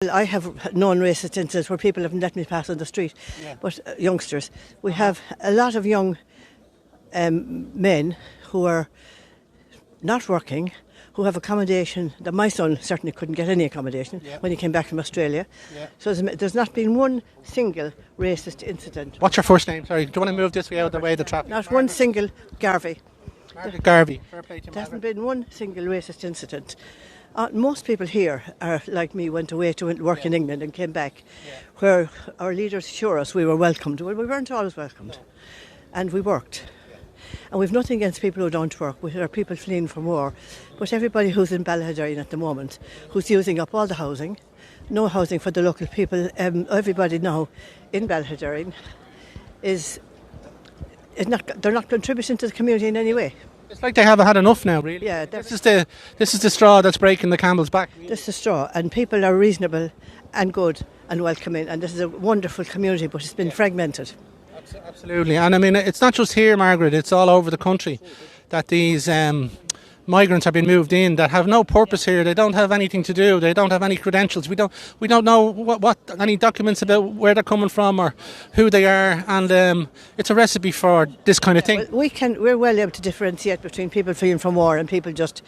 Well, I have known racist incidents where people haven't let me pass on the street, but youngsters. We have a lot of young men who are not working, who have accommodation. That my son certainly couldn't get any accommodation when he came back from Australia. So there's not been one single racist incident. What's your first name? Sorry, do you want to move this way out of the way of the traffic? Not one single Garvey. Margaret Garvey. Fair play to you, There hasn't Margaret. been one single racist incident. Most people here are like me, went away to work in England and came back, where our leaders assure us we were welcomed. Well, we weren't always welcomed, and we worked. And we've nothing against people who don't work. There are people fleeing from war, but everybody who's in Ballahaddereen at the moment, who's using up all the housing, no housing for the local people. Everybody now in Ballahaddereen they're not contributing to the community in any way. It's like they haven't had enough now, really. Yeah, this is the straw that's breaking the camel's back. Really. This is straw, and people are reasonable and good and welcoming, and this is a wonderful community, but it's been fragmented. Absolutely, and I mean it's not just here, Margaret. It's all over the country that these migrants have been moved in that have no purpose here. They don't have anything to do. They don't have any credentials. We don't know what any documents about where they're coming from or who they are, and it's a recipe for this kind of thing. Well, we're well able to differentiate between people fleeing from war and people just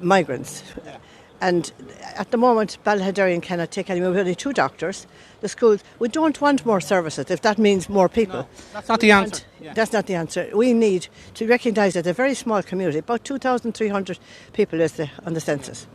migrants. And at the moment, Ballahaddereen cannot take any more. We have only 2 doctors. The schools, we don't want more services if that means more people. No, that's not the answer. That's not the answer. We need to recognise that a very small community, about 2,300 people is on the census.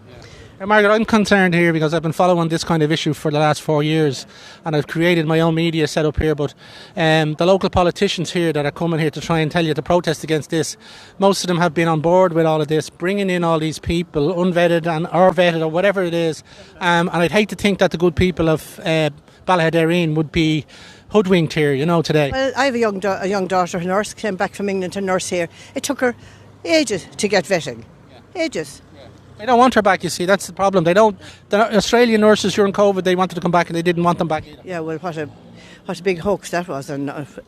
Margaret, I'm concerned here because I've been following this kind of issue for the last 4 years, and I've created my own media set up here, but the local politicians here that are coming here to try and tell you to protest against this, most of them have been on board with all of this, bringing in all these people, unvetted or vetted or whatever it is, and I'd hate to think that the good people of Ballahaddereen would be hoodwinked here, today. Well, I have a young daughter, a nurse, came back from England to nurse here. It took her ages to get vetting. Ages. They don't want her back, you see, that's the problem. The Australian nurses during COVID, they wanted to come back and they didn't want them back either. Yeah, well, what a big hoax that was. And however.